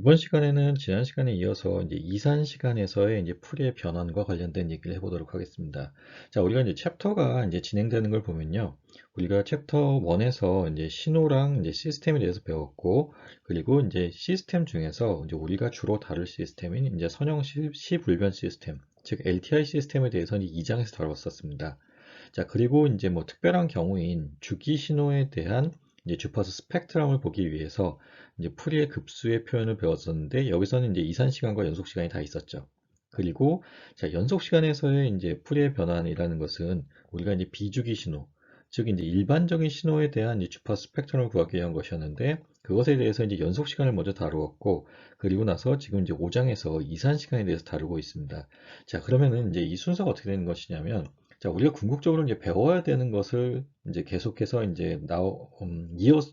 이번 시간에는 지난 시간에 이어서 이제 이산 시간에서의 이제 풀이의 변환과 관련된 얘기를 해보도록 하겠습니다. 자, 우리가 이제 챕터가 이제 진행되는 걸 보면요. 우리가 챕터 1에서 이제 신호랑 이제 시스템에 대해서 배웠고, 그리고 이제 시스템 중에서 이제 우리가 주로 다룰 시스템인 이제 선형 시불변 시스템, 즉 LTI 시스템에 대해서는 2장에서 다뤘었습니다. 자, 그리고 이제 뭐 특별한 경우인 주기 신호에 대한 이제 주파수 스펙트럼을 보기 위해서 이제 풀이의 급수의 표현을 배웠었는데 여기서는 이제 이산 시간과 연속 시간이 다 있었죠. 그리고 자, 연속 시간에서의 이제 풀이의 변환이라는 것은 우리가 이제 비주기 신호, 즉 이제 일반적인 신호에 대한 이제 주파수 스펙트럼을 구하기 위한 것이었는데 그것에 대해서 이제 연속 시간을 먼저 다루었고 그리고 나서 지금 이제 5장에서 이산 시간에 대해서 다루고 있습니다. 자, 그러면은 이제 이 순서가 어떻게 되는 것이냐면 자, 우리가 궁극적으로 이제 배워야 되는 것을 이제 계속해서 이제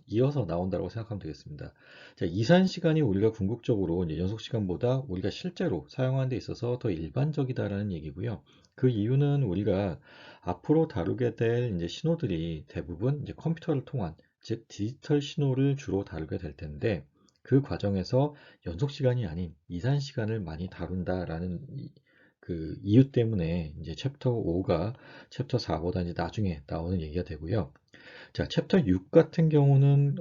이어서 나온다고 생각하면 되겠습니다. 자, 이산 시간이 우리가 궁극적으로 이제 연속 시간보다 우리가 실제로 사용하는 데 있어서 더 일반적이다라는 얘기고요. 그 이유는 우리가 앞으로 다루게 될 이제 신호들이 대부분 이제 컴퓨터를 통한 즉 디지털 신호를 주로 다루게 될 텐데 그 과정에서 연속 시간이 아닌 이산 시간을 많이 다룬다라는 그 이유 때문에 이제 챕터 5가 챕터 4보다 이제 나중에 나오는 얘기가 되고요. 자, 챕터 6 같은 경우는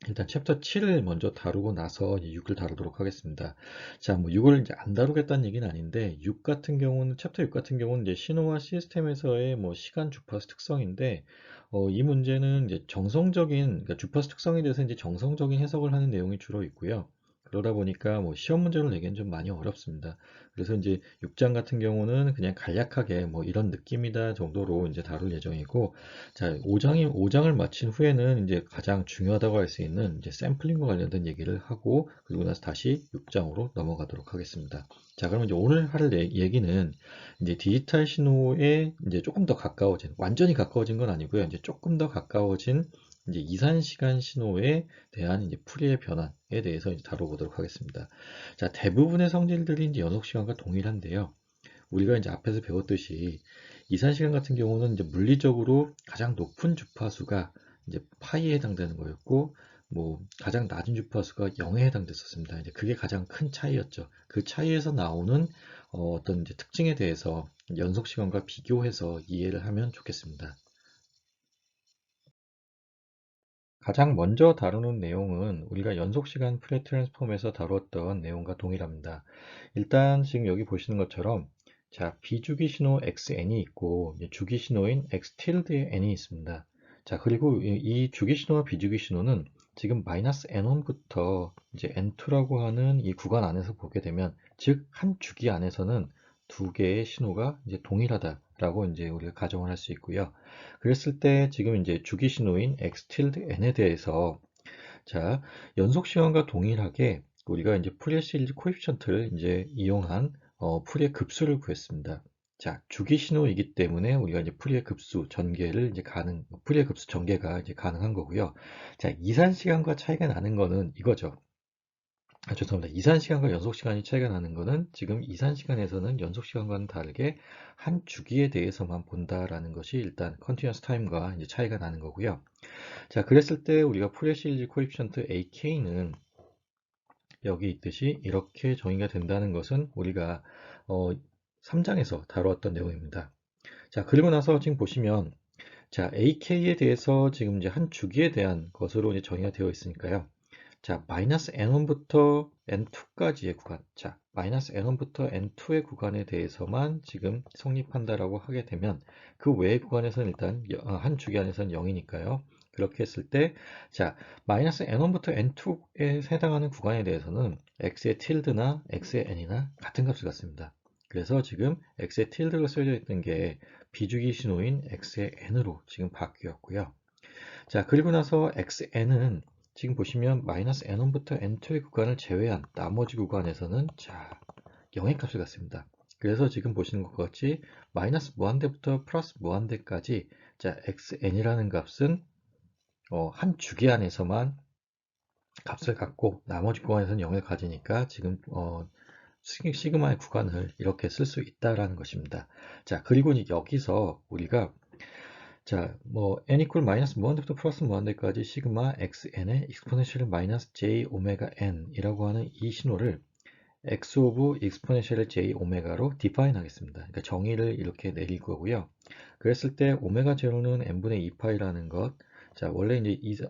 일단 챕터 7을 먼저 다루고 나서 이제 6을 다루도록 하겠습니다. 자, 뭐 6을 이제 안 다루겠다는 얘기는 아닌데 6 같은 경우는 챕터 6 같은 경우는 이제 신호와 시스템에서의 뭐 시간 주파수 특성인데 이 문제는 이제 정성적인 그러니까 주파수 특성에 대해서 이제 정성적인 해석을 하는 내용이 주로 있고요. 그러다 보니까 뭐 시험 문제로 내기는 좀 많이 어렵습니다. 그래서 이제 6장 같은 경우는 그냥 간략하게 뭐 이런 느낌이다 정도로 이제 다룰 예정이고 자, 5장을 마친 후에는 이제 가장 중요하다고 할 수 있는 이제 샘플링과 관련된 얘기를 하고 그리고 나서 다시 6장으로 넘어가도록 하겠습니다. 자, 그러면 이제 오늘 할 얘기는 이제 디지털 신호에 이제 조금 더 가까워진, 완전히 가까워진 건 아니고요. 이제 조금 더 가까워진 이제 이산 시간 신호에 대한 이제 풀이의 변환에 대해서 이제 다뤄보도록 하겠습니다. 자, 대부분의 성질들이 이제 연속 시간과 동일한데요. 우리가 이제 앞에서 배웠듯이 이산시간 같은 경우는 이제 물리적으로 가장 높은 주파수가 이제 파이에 해당되는 거였고, 뭐 가장 낮은 주파수가 0에 해당됐었습니다. 이제 그게 가장 큰 차이였죠. 그 차이에서 나오는 떤 이제 특징에 대해서 연속 시간과 비교해서 이해를 하면 좋겠습니다. 가장 먼저 다루는 내용은 우리가 연속 시간 프레 트랜스폼에서 다루었던 내용과 동일합니다. 일단 지금 여기 보시는 것처럼 자, 비주기 신호 xn이 있고 주기 신호인 x tilde n이 있습니다. 자, 그리고 이 주기 신호와 비주기 신호는 지금 마이너스 n1부터 이제 n2라고 하는 이 구간 안에서 보게 되면 즉 한 주기 안에서는 두 개의 신호가 이제 동일하다라고 이제 우리가 가정을 할 수 있고요. 그랬을 때 지금 이제 주기 신호인 x tilde n에 대해서 자, 연속 시간과 동일하게 우리가 이제 푸리에 시리즈 코에피션트를 이제 이용한 푸리에 급수를 구했습니다. 자, 주기 신호이기 때문에 우리가 이제 푸리에 급수 전개를 이제 푸리에 급수 전개가 이제 가능한 거고요. 자, 이산 시간과 차이가 나는 거는 이거죠. 죄송합니다. 이산 시간과 연속 시간이 차이가 나는 거는 지금 이산 시간에서는 연속 시간과는 다르게 한 주기에 대해서만 본다라는 것이 일단 컨티뉴어스 타임과 이제 차이가 나는 거고요. 자, 그랬을 때 우리가 푸리에 시리즈 코에피션트 AK는 여기 있듯이 이렇게 정의가 된다는 것은 우리가 3장에서 다루었던 내용입니다. 자, 그리고 나서 지금 보시면 자, AK에 대해서 지금 이제 한 주기에 대한 것으로 이제 정의가 되어 있으니까요. 자, 마이너스 n1부터 n2까지의 구간. 자, 마이너스 n1부터 n2의 구간에 대해서만 지금 성립한다라고 하게 되면 그 외의 구간에서는 일단 한 주기 안에서는 0이니까요. 그렇게 했을 때, 자, 마이너스 n1부터 n2에 해당하는 구간에 대해서는 x의 tilde나 x의 n이나 같은 값을 갖습니다. 그래서 지금 x의 tilde가 쓰여져 있던 게 비주기 신호인 x의 n으로 지금 바뀌었고요. 자, 그리고 나서 xn은 지금 보시면 마이너스 n1부터 n2의 구간을 제외한 나머지 구간에서는 자, 0의 값을 갖습니다. 그래서 지금 보시는 것과 같이 마이너스 무한대부터 플러스 무한대까지 자, xn이라는 값은 한 주기 안에서만 값을 갖고 나머지 구간에서는 0을 가지니까 지금 시그마의 구간을 이렇게 쓸 수 있다라는 것입니다. 자, 그리고 여기서 우리가 자, 뭐 n 이퀄 마이너스 무한대부터 플러스 무한대까지 시그마 xn의 익스포넨셜 마이너스 j 오메가 n이라고 하는 이 신호를 x 오브 익스포넨셜 j 오메가로 디파인 하겠습니다. 그러니까 정의를 이렇게 내릴 거고요. 그랬을 때 오메가 제로는 n분의 2파이라는 것. 자, 원래 이제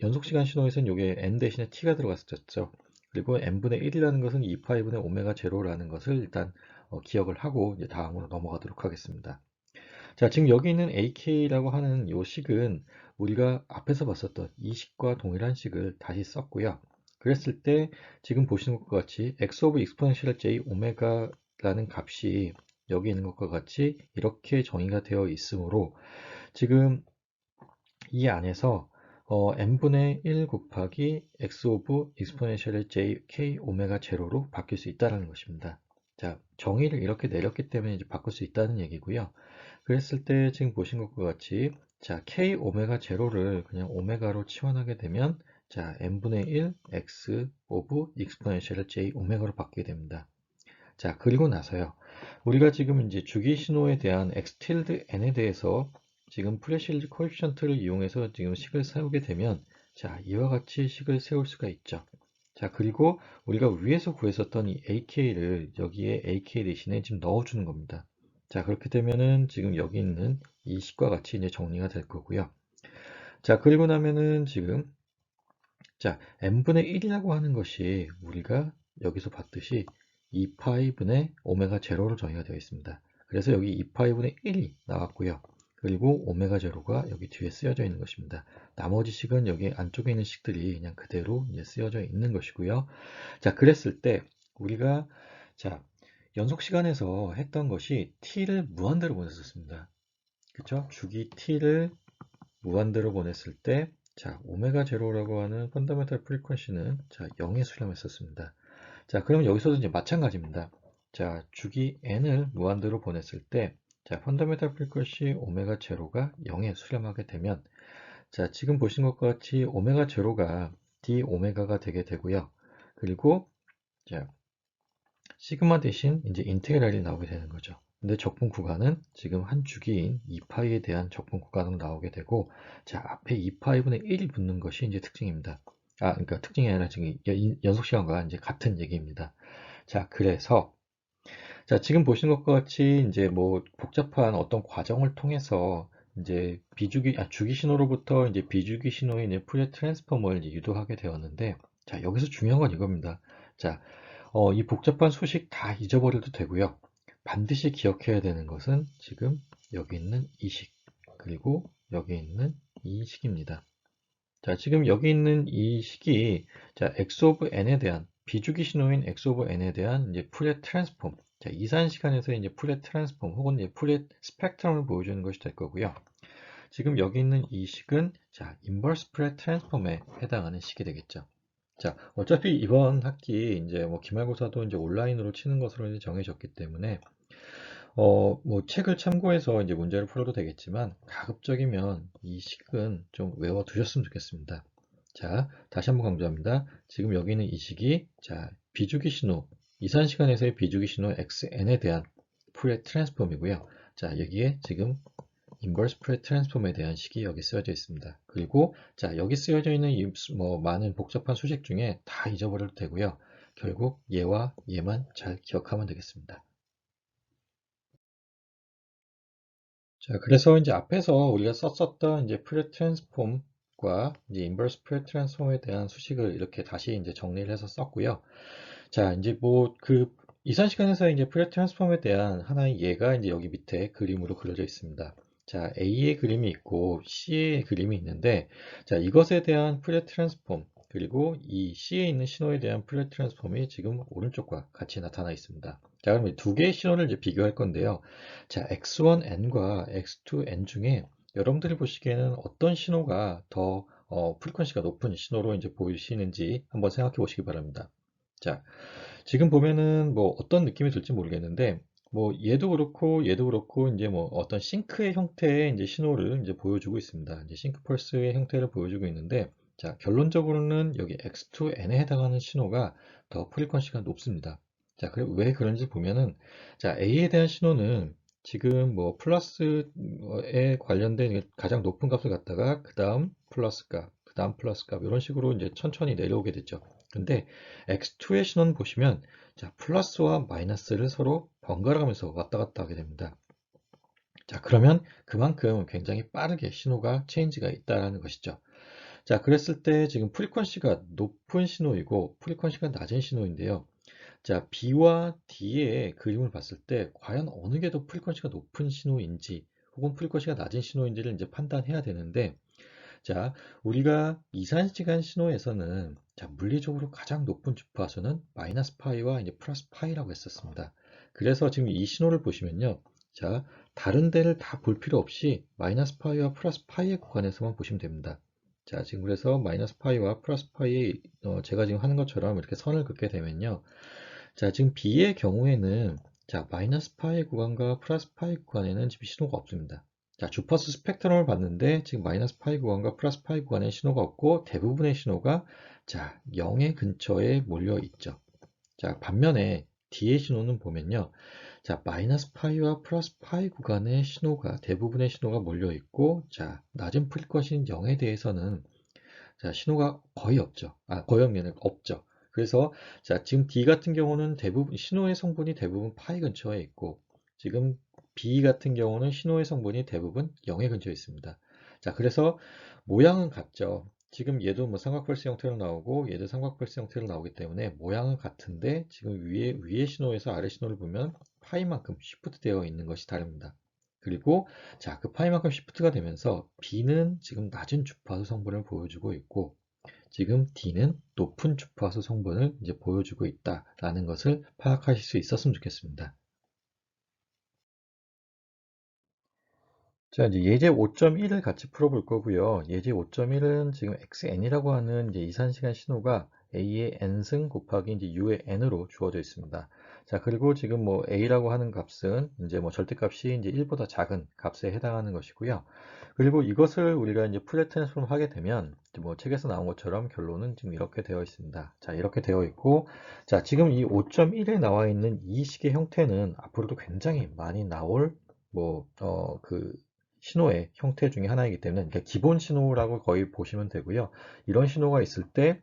연속 시간 신호에서는 이게 n 대신에 t가 들어갔었죠. 그리고 n분의 1이라는 것은 2파이분의 오메가 제로라는 것을 일단 기억을 하고 이제 다음으로 넘어가도록 하겠습니다. 자, 지금 여기 있는 AK라고 하는 요 식은 우리가 앞에서 봤었던 이 식과 동일한 식을 다시 썼고요. 그랬을 때 지금 보시는 것과 같이 x 오브 익스포넨셜 j 오메가라는 값이 여기 있는 것과 같이 이렇게 정의가 되어 있으므로 지금 이 안에서 n분의 1 곱하기 x 오브 익스포넨셜 j k 오메가 제로로 바뀔 수 있다는 것입니다. 자, 정의를 이렇게 내렸기 때문에 이제 바꿀 수 있다는 얘기고요. 그랬을 때 지금 보신 것과 같이 자 k 오메가 제로를 그냥 오메가로 치환하게 되면 자 n분의 1 x 오브 익스포넨셜 j 오메가로 바뀌게 됩니다. 자 그리고 나서요 우리가 지금 이제 주기 신호에 대한 x tilde n에 대해서 지금 프레실드 코에피션트를 이용해서 지금 식을 세우게 되면 자 이와 같이 식을 세울 수가 있죠. 자 그리고 우리가 위에서 구했었던 이 ak를 여기에 ak 대신에 지금 넣어주는 겁니다. 자 그렇게 되면은 지금 여기 있는 이 식과 같이 이제 정리가 될 거고요. 자 그리고 나면은 지금 자 n분의 1이라고 하는 것이 우리가 여기서 봤듯이 2파이분의 오메가 제로로 정의가 되어 있습니다. 그래서 여기 2파이분의 1이 나왔고요. 그리고 오메가 제로가 여기 뒤에 쓰여져 있는 것입니다. 나머지 식은 여기 안쪽에 있는 식들이 그냥 그대로 이제 쓰여져 있는 것이고요. 자, 그랬을 때 우리가 자 연속 시간에서 했던 것이 t를 무한대로 보냈었습니다. 그쵸? 주기 t를 무한대로 보냈을 때 자, 오메가 제로라고 하는 펀더멘탈 프리퀀시는 자, 0에 수렴했었습니다. 자, 그럼 여기서도 이제 마찬가지입니다. 자, 주기 n을 무한대로 보냈을 때 자, 펀더멘탈 프리퀀시 오메가 제로가 0에 수렴하게 되면 자, 지금 보신 것과 같이 오메가 제로가 d 오메가가 되게 되고요. 그리고 자, 시그마 대신 이제 인테그랄이 나오게 되는 거죠. 근데 적분 구간은 지금 한 주기인 2파이에 대한 적분 구간으로 나오게 되고, 자, 앞에 2파이분의 1이 붙는 것이 이제 특징입니다. 아, 그러니까 특징이 아니라 지금 연속 시간과 이제 같은 얘기입니다. 자, 그래서, 자, 지금 보시는 것과 같이 이제 뭐 복잡한 어떤 과정을 통해서 이제 주기 신호로부터 이제 비주기 신호의 이제 푸리어 트랜스폼을 이제 유도하게 되었는데, 자, 여기서 중요한 건 이겁니다. 자, 이 복잡한 소식 다 잊어버려도 되고요. 반드시 기억해야 되는 것은 지금 여기 있는 이 식, 그리고 여기 있는 이 식입니다. 자, 지금 여기 있는 이 식이 자, x of n에 대한 비주기 신호인 x of n에 대한 이제 푸리어 트랜스폼, 자, 이산 시간에서 이제 푸리어 트랜스폼 혹은 이제 푸리어 스펙트럼을 보여주는 것이 될 거고요. 지금 여기 있는 이 식은 자, 인버스 푸리어 트랜스폼에 해당하는 식이 되겠죠. 자, 어차피 이번 학기 이제 뭐 기말고사도 이제 온라인으로 치는 것으로 이제 정해졌기 때문에 뭐 책을 참고해서 이제 문제를 풀어도 되겠지만 가급적이면 이 식은 좀 외워 두셨으면 좋겠습니다. 자, 다시 한번 강조합니다. 지금 여기는 이 식이 자, 비주기 신호, 이산 시간에서의 비주기 신호 xn에 대한 푸레 트랜스폼이고요. 자, 여기에 지금 인버스 푸레 트랜스폼에 대한 식이 여기 쓰여져 있습니다. 그리고 자, 여기 쓰여져 있는 뭐 많은 복잡한 수식 중에 다 잊어버려도 되고요. 결국 얘와 얘만 잘 기억하면 되겠습니다. 자, 그래서 이제 앞에서 우리가 썼었던 이제 푸레 트랜스폼과 이제 인버스 푸레 트랜스폼에 대한 수식을 이렇게 다시 이제 정리를 해서 썼고요. 자, 이제 뭐 그 이산 시간에서 이제 푸레 트랜스폼에 대한 하나의 예가 이제 여기 밑에 그림으로 그려져 있습니다. 자, A의 그림이 있고 C의 그림이 있는데, 자, 이것에 대한 푸레 트랜스폼 그리고 이 C에 있는 신호에 대한 푸레 트랜스폼이 지금 오른쪽과 같이 나타나 있습니다. 자, 그럼 이 두 개의 신호를 이제 비교할 건데요. 자, x1n과 x2n 중에 여러분들이 보시기에는 어떤 신호가 더 프리퀀시가 높은 신호로 이제 보이시는지 한번 생각해 보시기 바랍니다. 자, 지금 보면은 뭐 어떤 느낌이 들지 모르겠는데 뭐 얘도 그렇고 이제 뭐 어떤 싱크의 형태의 이제 신호를 이제 보여주고 있습니다. 이제 싱크 펄스의 형태를 보여주고 있는데 자, 결론적으로는 여기 x2n에 해당하는 신호가 더 프리퀀시가 높습니다. 자, 왜 그런지 보면은 자, A에 대한 신호는 지금 뭐 플러스에 관련된 가장 높은 값을 갖다가 그 다음 플러스 값, 그 다음 플러스 값 이런 식으로 이제 천천히 내려오게 되죠. 근데 X2의 신호는 보시면 자, 플러스와 마이너스를 서로 번갈아 가면서 왔다 갔다 하게 됩니다. 자, 그러면 그만큼 굉장히 빠르게 신호가 체인지가 있다는 것이죠. 자, 그랬을 때 지금 프리퀀시가 높은 신호이고 프리퀀시가 낮은 신호인데요. 자, B와 D의 그림을 봤을 때 과연 어느 게 더 프리퀀시가 높은 신호인지 혹은 프리퀀시가 낮은 신호인지를 이제 판단해야 되는데 자, 우리가 이산시간 신호에서는 자, 물리적으로 가장 높은 주파수는 마이너스 파이와 이제 플러스 파이라고 했었습니다. 그래서 지금 이 신호를 보시면요. 자, 다른 데를 다 볼 필요 없이 마이너스 파이와 플러스 파이의 구간에서만 보시면 됩니다. 자, 지금 그래서 마이너스 파이와 플러스 파이 제가 지금 하는 것처럼 이렇게 선을 긋게 되면요. 자, 지금 B의 경우에는 자, 마이너스 파이 구간과 플러스 파이 구간에는 지금 신호가 없습니다. 자, 주파수 스펙트럼을 봤는데 지금 마이너스 파이 구간과 플러스 파이 구간에 신호가 없고 대부분의 신호가 자, 0의 근처에 몰려 있죠. 자, 반면에 D의 신호는 보면요. 자, 마이너스 파이와 플러스 파이 구간의 신호가 대부분의 신호가 몰려 있고 자, 낮은 프리퀀시인 0에 대해서는 자, 신호가 거의 없죠. 거의 없면 없죠. 그래서 자, 지금 D 같은 경우는 대부분 신호의 성분이 대부분 파이 근처에 있고 지금 B 같은 경우는 신호의 성분이 대부분 0의 근처에 있습니다. 자, 그래서 모양은 같죠. 지금 얘도 뭐 삼각펄스 형태로 나오고 얘도 삼각펄스 형태로 나오기 때문에 모양은 같은데 지금 위에 신호에서 아래 신호를 보면 파이만큼 시프트 되어 있는 것이 다릅니다. 그리고 자, 그 파이만큼 시프트가 되면서 B는 지금 낮은 주파수 성분을 보여주고 있고 지금 D는 높은 주파수 성분을 이제 보여주고 있다라는 것을 파악하실 수 있었으면 좋겠습니다. 자, 이제 예제 5.1을 같이 풀어볼 거고요. 예제 5.1은 지금 xn이라고 하는 이제 이산시간 신호가 a의 n승 곱하기 이제 u의 n으로 주어져 있습니다. 자, 그리고 지금 뭐 a라고 하는 값은 이제 뭐 절대값이 이제 1보다 작은 값에 해당하는 것이고요. 그리고 이것을 우리가 이제 풀레 트랜스폼 하게 되면 뭐 책에서 나온 것처럼 결론은 지금 이렇게 되어 있습니다. 자, 이렇게 되어 있고, 자, 지금 이 5.1에 나와 있는 이 식의 형태는 앞으로도 굉장히 많이 나올 그 신호의 형태 중에 하나이기 때문에 그러니까 기본 신호라고 거의 보시면 되고요. 이런 신호가 있을 때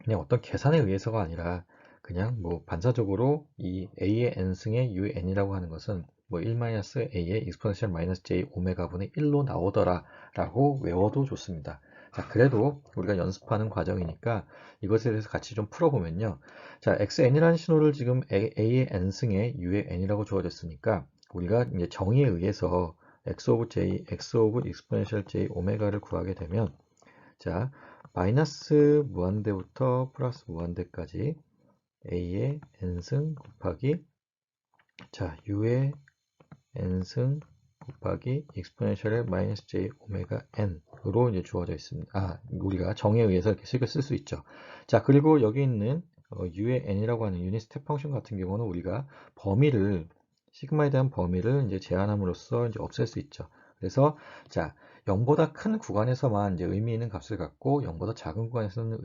그냥 어떤 계산에 의해서가 아니라 그냥 뭐 반사적으로 이 a의 n승의 u의 n이라고 하는 것은 뭐 1-a의 exponential 마이너스 j 오메가분의 1로 나오더라 라고 외워도 좋습니다. 자, 그래도 우리가 연습하는 과정이니까 이것에 대해서 같이 좀 풀어보면요. 자, xn이라는 신호를 지금 a의 n승의 u의 n이라고 주어졌으니까 우리가 이제 정의에 의해서 x of j, x of exponential j 오메가를 구하게 되면 자, 마이너스 무한대부터 플러스 무한대까지 a의 n승 곱하기 자, u의 n승 곱하기 exponential의 마이너스 j 오메가 n으로 이제 주어져 있습니다. 우리가 정에 의해서 이렇게 식을 쓸 수 있죠. 자, 그리고 여기 있는 u의 n이라고 하는 유닛 스텝 펑션 같은 경우는 우리가 범위를 시그마에 대한 범위를 이제 제한함으로써 이제 없앨 수 있죠. 그래서 자, 0보다 큰 구간에서만 이제 의미 있는 값을 갖고 0보다 작은 구간에서는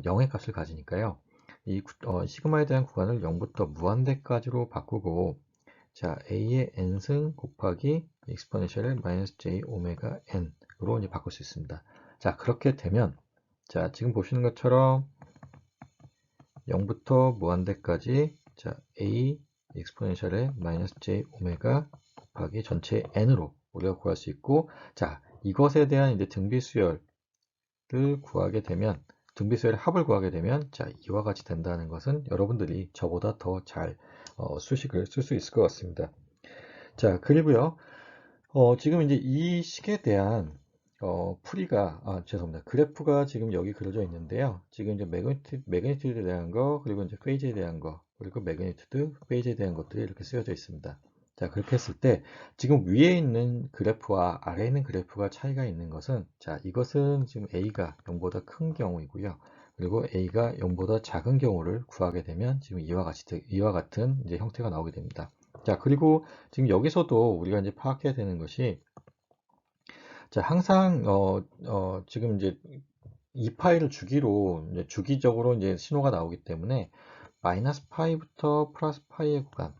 0의 값을 가지니까요. 이 시그마에 대한 구간을 0부터 무한대까지로 바꾸고 자, a의 n승 곱하기 exponential 마이너스 j 오메가 n으로 이제 바꿀 수 있습니다. 자, 그렇게 되면 자, 지금 보시는 것처럼 0부터 무한대까지 자, a exponential의 마이너스 j 오메가 곱하기 전체 n으로 우리가 구할 수 있고 자, 이것에 대한 이제 등비수열을 구하게 되면 등비수열의 합을 구하게 되면 자, 이와 같이 된다는 것은 여러분들이 저보다 더 잘 수식을 쓸 수 있을 것 같습니다. 자, 그리고요. 지금 이제 이 식에 대한 죄송합니다. 그래프가 지금 여기 그려져 있는데요. 지금 이제 매그니튜드에 대한 거, 그리고 이제 페이지에 대한 거, 그리고 매그니튜드, 페이지에 대한 것들이 이렇게 쓰여져 있습니다. 자, 그렇게 했을 때 지금 위에 있는 그래프와 아래에 있는 그래프가 차이가 있는 것은 자, 이것은 지금 A가 0보다 큰 경우이고요. 그리고 A가 0보다 작은 경우를 구하게 되면 지금 이와 같은 이제 형태가 나오게 됩니다. 자, 그리고 지금 여기서도 우리가 이제 파악해야 되는 것이 자, 항상 지금 이제 이 파일을 주기로 이제 주기적으로 이제 신호가 나오기 때문에 마이너스 파이부터 플러스 파이의 구간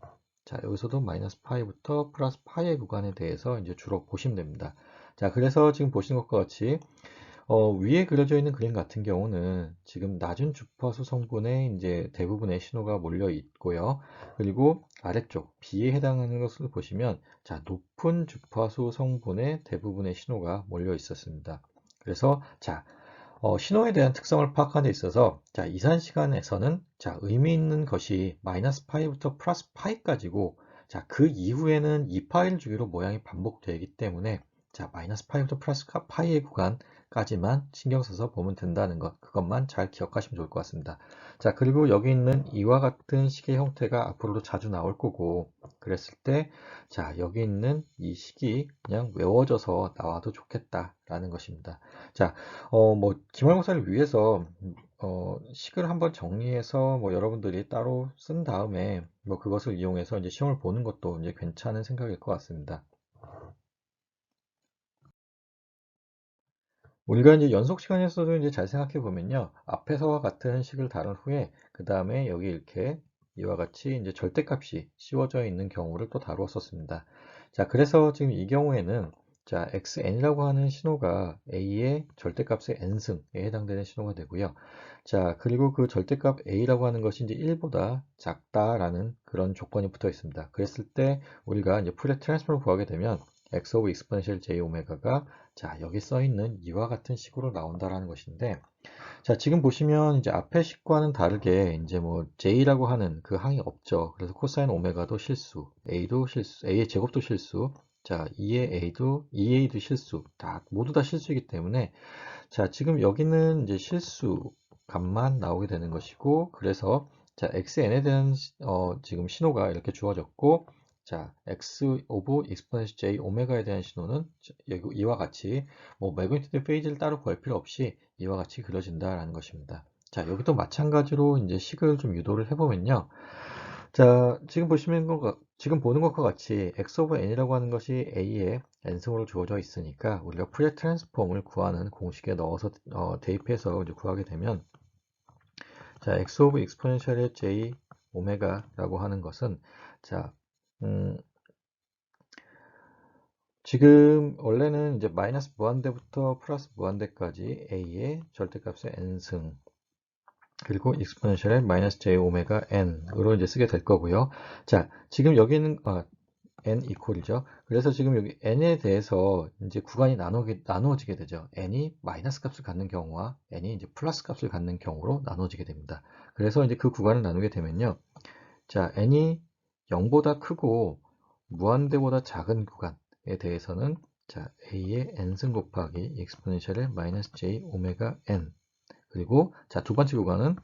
자, 여기서도 마이너스 파이부터 플러스 파이의 구간에 대해서 이제 주로 보시면 됩니다. 자, 그래서 지금 보시는 것과 같이 위에 그려져 있는 그림 같은 경우는 지금 낮은 주파수 성분에 이제 대부분의 신호가 몰려 있고요. 그리고 아래쪽 B에 해당하는 것을 보시면 자, 높은 주파수 성분에 대부분의 신호가 몰려 있었습니다. 그래서 자, 신호에 대한 특성을 파악하는 데 있어서 자, 이산 시간에서는 자, 의미 있는 것이 마이너스 파이부터 플러스 파이까지고 자, 그 이후에는 2파일 주기로 모양이 반복되기 때문에 자, 마이너스 파이부터 플러스 파이의 구간까지만 신경 써서 보면 된다는 것, 그것만 잘 기억하시면 좋을 것 같습니다. 자, 그리고 여기 있는 이와 같은 식의 형태가 앞으로도 자주 나올 거고, 그랬을 때, 자, 여기 있는 이 식이 그냥 외워져서 나와도 좋겠다라는 것입니다. 자, 기말고사를 위해서, 식을 한번 정리해서 여러분들이 따로 쓴 다음에 그것을 이용해서 이제 시험을 보는 것도 이제 괜찮은 생각일 것 같습니다. 우리가 이제 연속 시간에서도 이제 잘 생각해 보면요. 앞에서와 같은 식을 다룬 후에, 그 다음에 여기 이렇게 이와 같이 이제 절대값이 씌워져 있는 경우를 또 다루었었습니다. 자, 그래서 지금 이 경우에는 자, xn이라고 하는 신호가 a의 절대값의 n승에 해당되는 신호가 되고요. 자, 그리고 그 절대값 a라고 하는 것이 이제 1보다 작다라는 그런 조건이 붙어 있습니다. 그랬을 때 우리가 이제 푸레 트랜스폼을 구하게 되면 x 오브 익스포넨셜 j 오메가가 자, 여기 써 있는 이와 같은 식으로 나온다라는 것인데, 자, 지금 보시면 이제 앞의 식과는 다르게 이제 J라고 하는 그 항이 없죠. 그래서 코사인 오메가도 실수, A도 실수, A의 제곱도 실수, 자, 2의 A도, 2A도 실수, 모두 다 실수이기 때문에, 자, 지금 여기는 이제 실수 값만 나오게 되는 것이고, 그래서, 자, xn에 대한, 지금 신호가 이렇게 주어졌고, 자, x 오브 익스포넨셜 j 오메가에 대한 신호는 이와 같이 매그니튜드 페이지를 따로 구할 필요 없이 이와 같이 그려진다라는 것입니다. 자, 여기도 마찬가지로 이제 식을 좀 유도를 해보면요. 자, 지금 보는 것과 같이 x 오브 n이라고 하는 것이 a의 n승으로 주어져 있으니까 우리가 푸리에 트랜스폼을 구하는 공식에 넣어서 대입해서 이제 구하게 되면 자, x 오브 익스포넨셜의 j 오메가라고 하는 것은 자, 음, 지금 원래는 이제 마이너스 무한대부터 플러스 무한대까지 a의 절대값의 n승 그리고 익스포넨셜의 마이너스 j 오메가 n으로 이제 쓰게 될 거고요. 자, 지금 여기는 n 이퀄이죠. 그래서 지금 여기 n에 대해서 이제 구간이 나누어지게 되죠. n이 마이너스 값을 갖는 경우와 n이 이제 플러스 값을 갖는 경우로 나눠지게 됩니다. 그래서 이제 그 구간을 나누게 되면요. 자, n이 0보다 크고 무한대보다 작은 구간에 대해서는 자, a의 n승 곱하기 익스포넨셜의 마이너스 j 오메가 n 그리고 자, 두 번째 구간은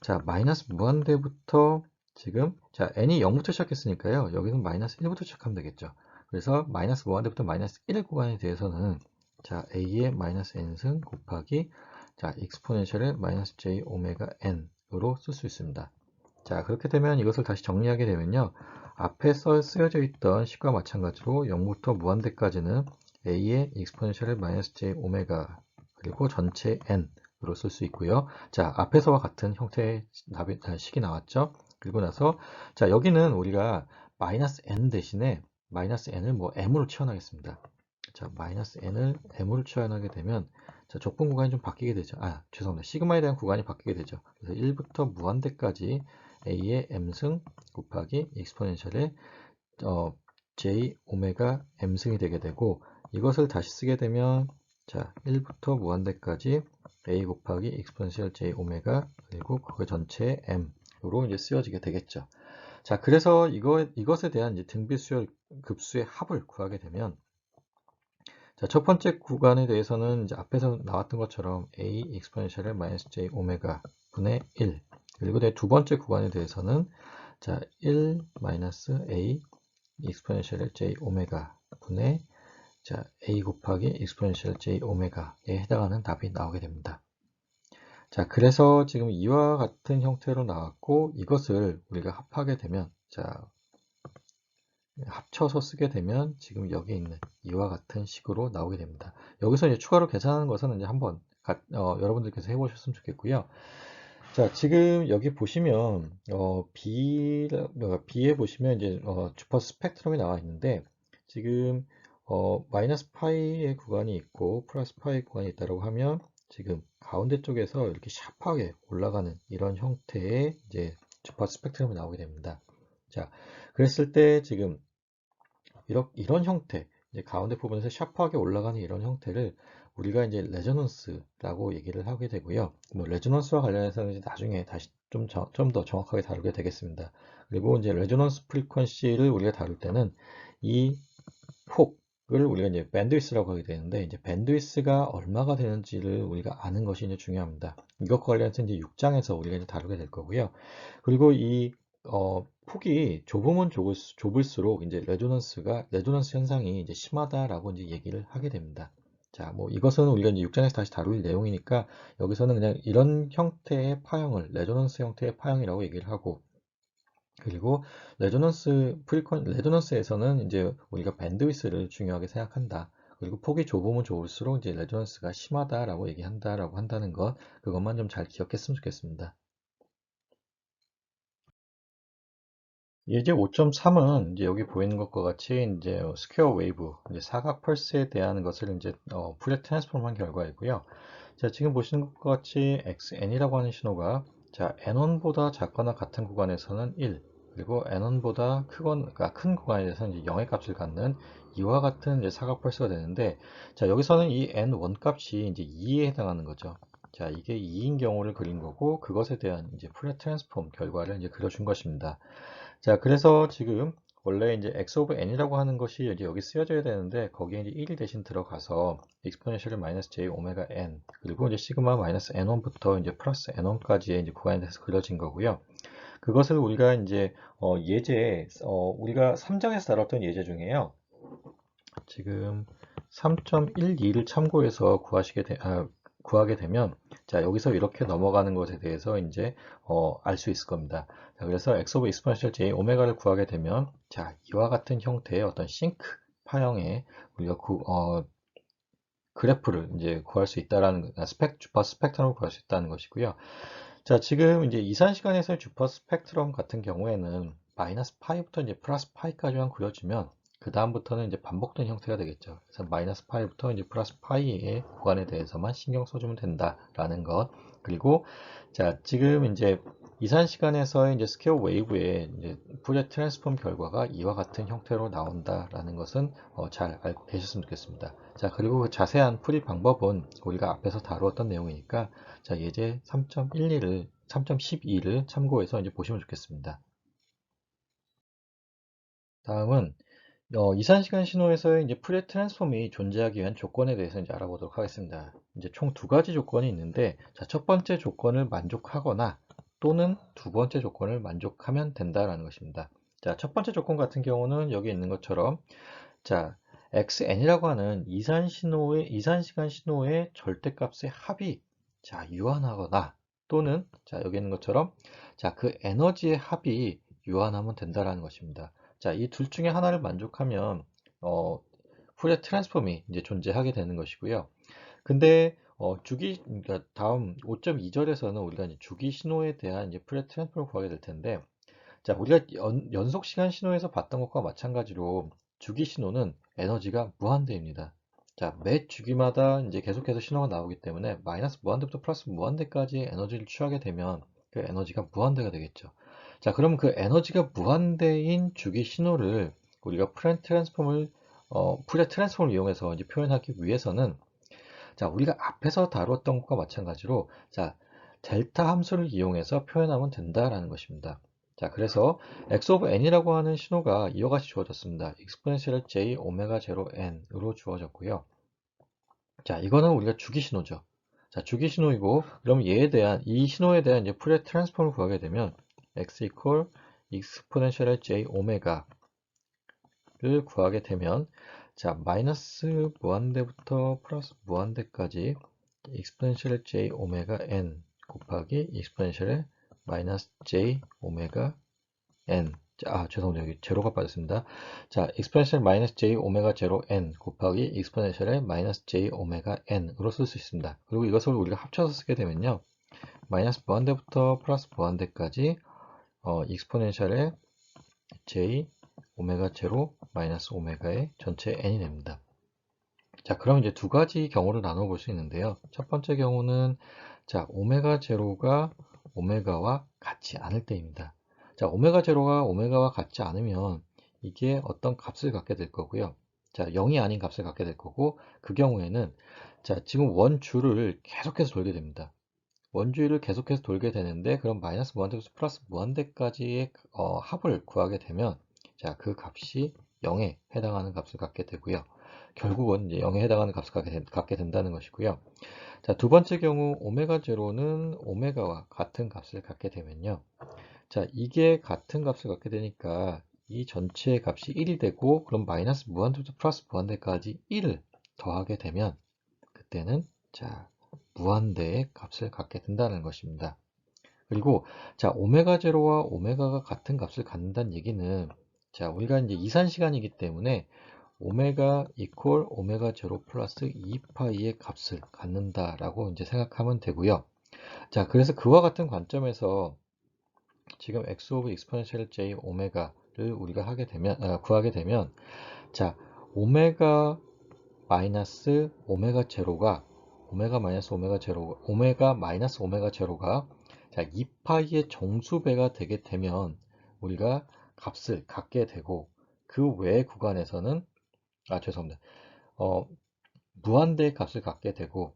자, 마이너스 무한대부터 지금 자, n이 0부터 시작했으니까요. 여기는 마이너스 1부터 시작하면 되겠죠. 그래서 마이너스 무한대부터 마이너스 1 구간에 대해서는 자, a의 마이너스 n승 곱하기 자, 익스포넨셜의 마이너스 j 오메가 n으로 쓸 수 있습니다. 자, 그렇게 되면 이것을 다시 정리하게 되면요. 앞에 쓰여져 있던 식과 마찬가지로 0부터 무한대까지는 a의 익스포넨셜의 마이너스 j 오메가 그리고 전체 n으로 쓸 수 있고요. 자, 앞에서와 같은 형태의 식이 나왔죠. 그리고 나서 자, 여기는 우리가 마이너스 n 대신에 마이너스 n을 m으로 치환하겠습니다. 자, 마이너스 n을 m으로 치환하게 되면 자, 적분 구간이 좀 바뀌게 되죠. 죄송합니다. 시그마에 대한 구간이 바뀌게 되죠. 그래서 1부터 무한대까지 a의 m승 곱하기 익스포넨셜의 j 오메가 m승이 되게 되고 이것을 다시 쓰게 되면 자 1부터 무한대까지 a 곱하기 익스포넨셜 j 오메가 그리고 그거 전체의 m으로 이제 쓰여지게 되겠죠. 자, 그래서 이것에 대한 이제 등비수열 급수의 합을 구하게 되면 자, 첫 번째 구간에 대해서는 이제 앞에서 나왔던 것처럼 a 익스포넨셜의 마이너스 j 오메가 분의 1 그리고 두 번째 구간에 대해서는 자, 1 마이너스 a 익스포넨셜의 j 오메가 분의 자, a 곱하기 익스포넨셜 j 오메가에 해당하는 답이 나오게 됩니다. 자, 그래서 지금 이와 같은 형태로 나왔고 이것을 우리가 합하게 되면 자, 합쳐서 쓰게 되면 지금 여기 있는 이와 같은 식으로 나오게 됩니다. 여기서 이제 추가로 계산하는 것은 이제 한번 여러분들께서 해보셨으면 좋겠고요. 자, 지금 여기 보시면 B에 보시면 이제 주파수 스펙트럼이 나와 있는데 지금 마이너스 파이의 구간이 있고 플러스 파이 구간이 있다고 하면 지금 가운데 쪽에서 이렇게 샤프하게 올라가는 이런 형태의 이제 주파수 스펙트럼이 나오게 됩니다. 자, 그랬을 때 지금 이런 형태, 이제 가운데 부분에서 샤프하게 올라가는 이런 형태를 우리가 이제 레저넌스라고 얘기를 하게 되고요. 뭐 레저넌스와 관련해서는 이제 나중에 다시 좀 더 정확하게 다루게 되겠습니다. 그리고 이제 레저넌스 프리퀀시를 우리가 다룰 때는 이 폭을 우리가 이제 밴드위스라고 하게 되는데 이제 밴드위스가 얼마가 되는지를 우리가 아는 것이 이제 중요합니다. 이것과 관련해서 이제 6장에서 우리가 이제 다루게 될 거고요. 그리고 이 폭이 좁으면 좁을수록 이제 레조넌스 현상이 이제 심하다라고 이제 얘기를 하게 됩니다. 자, 뭐 이것은 우리가 이제 6장에서 다시 다룰 내용이니까 여기서는 그냥 이런 형태의 파형을 레조넌스 형태의 파형이라고 얘기를 하고 그리고 레조넌스에서는 이제 우리가 밴드위스를 중요하게 생각한다. 그리고 폭이 좁으면 좁을수록 이제 레조넌스가 심하다라고 얘기한다라고 한다는 것 그것만 좀 잘 기억했으면 좋겠습니다. 이제 5.3은 이제 여기 보이는 것과 같이 이제 스퀘어 웨이브, 이제 사각 펄스에 대한 것을 이제 푸리어 트랜스폼한 결과이고요. 자, 지금 보시는 것과 같이 xn이라고 하는 신호가 자, n1보다 작거나 같은 구간에서는 1, 그리고 n1보다 크거나 큰 구간에 대해서는 이제 0의 값을 갖는 이와 같은 이제 사각 펄스가 되는데, 자, 여기서는 이 n1 값이 이제 2에 해당하는 거죠. 자, 이게 2인 경우를 그린 거고, 그것에 대한 이제 푸리어 트랜스폼 결과를 이제 그려준 것입니다. 자, 그래서 지금 원래 이제 x of n이라고 하는 것이 이제 여기 쓰여져야 되는데 거기에 이제 1이 대신 들어가서 exponential 마이너스 j 오메가 n 그리고 이제 시그마 마이너스 n1부터 이제 플러스 n1까지의 이제 구간에 대해서 그려진 거고요. 그것을 우리가 이제 우리가 3장에서 다뤘던 예제 중에요. 지금 3.12를 참고해서 구하게 되면 자 여기서 이렇게 넘어가는 것에 대해서 이제 알 수 있을 겁니다. 자, 그래서 x 오브 exponential j 오메가를 구하게 되면 자 이와 같은 형태의 어떤 싱크 파형의 우리가 그래프를 이제 구할 수 있다라는 주파 스펙트럼을 구할 수 있다는 것이고요. 자 지금 이제 이산 시간에서의 주파 스펙트럼 같은 경우에는 마이너스 파이부터 이제 플러스 파이까지만 그려주면 그 다음부터는 이제 반복된 형태가 되겠죠. 그래서 마이너스 파이부터 이제 플러스 파이의 구간에 대해서만 신경 써주면 된다라는 것. 그리고 자 지금 이제 이산 시간에서의 이제 스퀘어 웨이브의 이제 푸리어 트랜스폼 결과가 이와 같은 형태로 나온다라는 것은 잘 알고 계셨으면 좋겠습니다. 자 그리고 그 자세한 풀이 방법은 우리가 앞에서 다루었던 내용이니까 자 예제 3.12를 참고해서 이제 보시면 좋겠습니다. 다음은 이산시간 신호에서의 이제 푸리어 트랜스폼이 존재하기 위한 조건에 대해서 이제 알아보도록 하겠습니다. 이제 총 두 가지 조건이 있는데, 자, 첫 번째 조건을 만족하거나 또는 두 번째 조건을 만족하면 된다라는 것입니다. 자, 첫 번째 조건 같은 경우는 여기 있는 것처럼, 자, xn이라고 하는 이산시간 신호의 절대값의 합이 자, 유한하거나 또는 자, 여기 있는 것처럼 자, 그 에너지의 합이 유한하면 된다라는 것입니다. 자, 이 둘 중에 하나를 만족하면 푸리어 트랜스폼이 이제 존재하게 되는 것이고요. 근데 그러니까 다음 5.2절에서는 우리가 이제 주기 신호에 대한 이제 푸리어 트랜스폼을 구하게 될 텐데, 자, 우리가 연속 시간 신호에서 봤던 것과 마찬가지로 주기 신호는 에너지가 무한대입니다. 자, 매 주기마다 이제 계속해서 신호가 나오기 때문에 마이너스 무한대부터 플러스 무한대까지 에너지를 취하게 되면 그 에너지가 무한대가 되겠죠. 자, 그럼 그 에너지가 무한대인 주기 신호를 우리가 푸리어 트랜스폼을 이용해서 이제 표현하기 위해서는 자, 우리가 앞에서 다뤘던 것과 마찬가지로 자, 델타 함수를 이용해서 표현하면 된다라는 것입니다. 자, 그래서 x of n이라고 하는 신호가 이와 같이 주어졌습니다. exponential j 오메가 제로 n으로 주어졌고요. 자, 이거는 우리가 주기 신호죠. 자, 주기 신호이고, 그럼 이 신호에 대한 이제 푸리어 트랜스폼을 구하게 되면 x equal exponential j 오메가를 구하게 되면 자, 마이너스 무한대부터 플러스 무한대까지 exponential j 오메가 n 곱하기 exponential 마이너스 j 오메가 n 죄송합니다. 여기 제로가 빠졌습니다. 자, exponential 마이너스 j 오메가 제로 n 곱하기 exponential 마이너스 j 오메가 n으로 쓸 수 있습니다. 그리고 이것을 우리가 합쳐서 쓰게 되면요. 마이너스 무한대부터 플러스 무한대까지 익스포넨셜의 j 오메가 제로 마이너스 오메가의 전체 n이 됩니다. 자, 그럼 이제 두 가지 경우를 나눠 볼 수 있는데요. 첫 번째 경우는 자, 오메가 제로가 오메가와 같지 않을 때입니다. 자, 오메가 제로가 오메가와 같지 않으면 이게 어떤 값을 갖게 될 거고요. 자, 0이 아닌 값을 갖게 될 거고, 그 경우에는 자, 지금 원줄을 계속해서 돌게 됩니다. 원주율을 계속해서 돌게 되는데, 그럼 마이너스 무한대에서 플러스 무한대까지의 합을 구하게 되면 자, 그 값이 0에 해당하는 값을 갖게 되고요. 결국은 이제 0에 해당하는 값을 갖게 된다는 것이고요. 자, 두 번째 경우 오메가 제로는 오메가와 같은 값을 갖게 되면요. 자, 이게 같은 값을 갖게 되니까 이 전체의 값이 1이 되고, 그럼 마이너스 무한대부터 플러스 무한대까지 1을 더하게 되면 그때는 자, 무한대의 값을 갖게 된다는 것입니다. 그리고 자, 오메가 제로와 오메가가 같은 값을 갖는다는 얘기는 자, 우리가 이제 이산 시간이기 때문에 오메가 이퀄 오메가 제로 플러스 2파이의 값을 갖는다라고 이제 생각하면 되고요. 자, 그래서 그와 같은 관점에서 지금 x 오브 익스포넨셜 j 오메가를 우리가 구하게 되면 자, 오메가 마이너스 오메가 제로가 오메가 마이너스 오메가 제로 오메가 마이너스 오메가 제로가 자, 2파이의 정수배가 되게 되면 우리가 값을 갖게 되고, 그 외의 구간에서는 죄송합니다. 무한대의 값을 갖게 되고,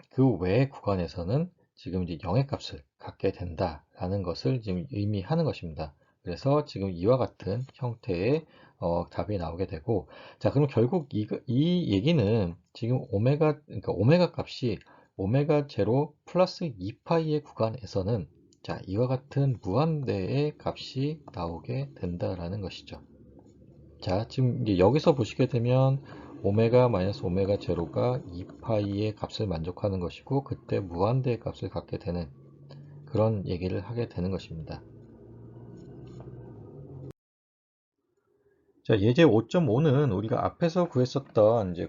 그 외의 구간에서는 지금 이제 0의 값을 갖게 된다라는 것을 지금 의미하는 것입니다. 그래서 지금 이와 같은 형태의 답이 나오게 되고, 자, 그럼 결국 이 얘기는 지금 그러니까 오메가 값이 오메가 제로 플러스 2파이의 구간에서는 자, 이와 같은 무한대의 값이 나오게 된다라는 것이죠. 자, 지금 이제 여기서 보시게 되면 오메가 마이너스 오메가 제로가 2파이의 값을 만족하는 것이고, 그때 무한대의 값을 갖게 되는 그런 얘기를 하게 되는 것입니다. 자, 예제 5.5는 우리가 앞에서 구했었던 이제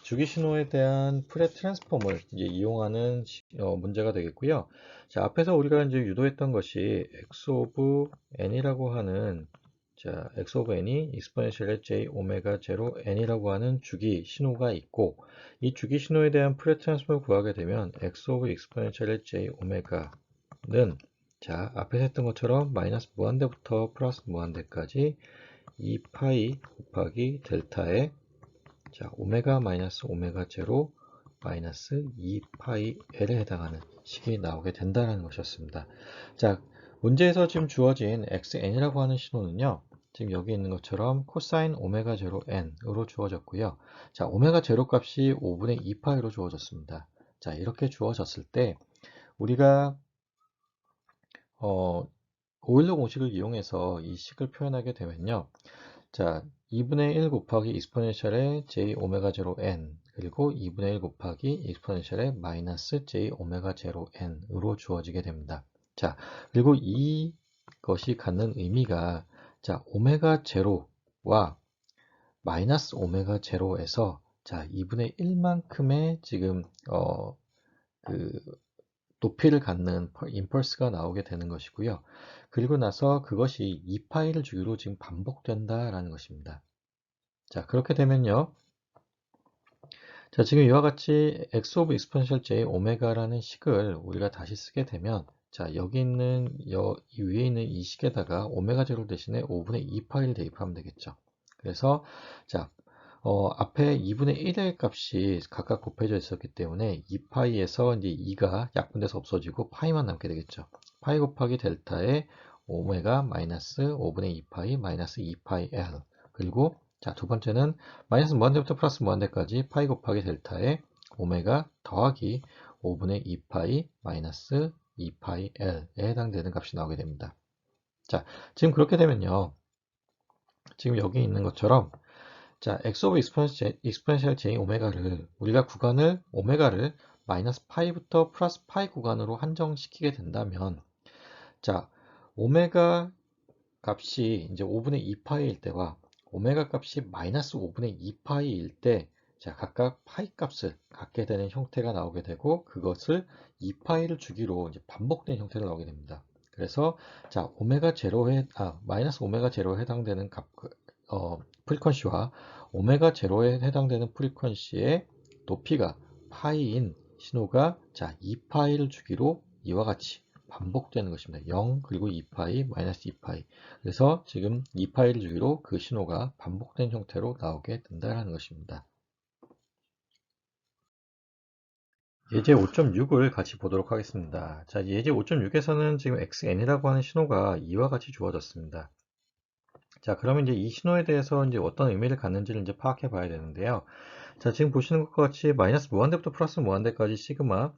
주기 신호에 대한 프레 트랜스폼을 이제 이용하는 문제가 되겠고요. 자, 앞에서 우리가 이제 유도했던 것이 x 오브 n이라고 하는 자, x 오브 n이 익스포넨셜의 j 오메가 제로 n이라고 하는 주기 신호가 있고, 이 주기 신호에 대한 프레 트랜스폼을 구하게 되면 x 오브 익스포넨셜의 j 오메가는 자, 앞에서 했던 것처럼 마이너스 무한대부터 플러스 무한대까지 2파이 곱하기 델타에 자, 오메가 마이너스 오메가 제로 마이너스 2파이 L에 해당하는 식이 나오게 된다는 것이었습니다. 자, 문제에서 지금 주어진 xn이라고 하는 신호는요, 지금 여기 있는 것처럼 코사인 오메가 제로 n으로 주어졌고요. 자, 오메가 제로 값이 5분의 2파이로 주어졌습니다. 자, 이렇게 주어졌을 때 우리가 오일러 공식을 이용해서 이 식을 표현하게 되면요. 자, 2분의 1 곱하기 익스포넨셜의 j 오메가 제로 n, 그리고 2분의 1 곱하기 익스포넨셜의 마이너스 j 오메가 제로 n으로 주어지게 됩니다. 자, 그리고 이것이 갖는 의미가 자, 오메가 제로와 마이너스 오메가 제로에서 자, 2분의 1만큼의 지금 그 높이를 갖는 임펄스가 나오게 되는 것이고요. 그리고 나서 그것이 2파이를 주기로 지금 반복된다라는 것입니다. 자, 그렇게 되면요. 자, 지금 이와 같이 x 오브 익스포넨셜 j 오메가라는 식을 우리가 다시 쓰게 되면 자, 여기 있는 이 위에 있는 이 식에다가 오메가 제로 대신에 5분의 2파이를 대입하면 되겠죠. 그래서 자, 앞에 2분의 1의 값이 각각 곱해져 있었기 때문에 2파이에서 이제 2가 약분돼서 없어지고 파이만 남게 되겠죠. 파이 곱하기 델타에 오메가 마이너스 5분의 2파이 마이너스 2파이 L, 그리고 자, 두 번째는 마이너스 무한대부터 플러스 무한대까지 파이 곱하기 델타에 오메가 더하기 5분의 2파이 마이너스 2파이 L에 해당되는 값이 나오게 됩니다. 자, 지금 그렇게 되면요. 지금 여기 있는 것처럼 자, x 오브 익스포넨셜 j 오메가를 우리가 구간을 오메가를 마이너스 파이부터 플러스 파이 구간으로 한정시키게 된다면 자, 오메가 값이 이제 5분의 2파이일 때와 오메가 값이 마이너스 5분의 2파이일 때 자, 각각 파이 값을 갖게 되는 형태가 나오게 되고 그것을 2파이를 주기로 이제 반복된 형태로 나오게 됩니다. 그래서 자, 마이너스 오메가 제로에 해당되는 프리퀀시와 오메가 제로에 해당되는 프리퀀시의 높이가 파이인 신호가 자, 2파이를 주기로 이와 같이 반복되는 것입니다. 0 그리고 2파이 마이너스 2파이. 그래서 지금 2파이를 주기로 그 신호가 반복된 형태로 나오게 된다는 것입니다. 예제 5.6을 같이 보도록 하겠습니다. 자, 예제 5.6에서는 지금 xn이라고 하는 신호가 이와 같이 주어졌습니다. 자, 그러면 이제 이 신호에 대해서 이제 어떤 의미를 갖는지를 이제 파악해 봐야 되는데요. 자, 지금 보시는 것과 같이 마이너스 무한대부터 플러스 무한대까지 시그마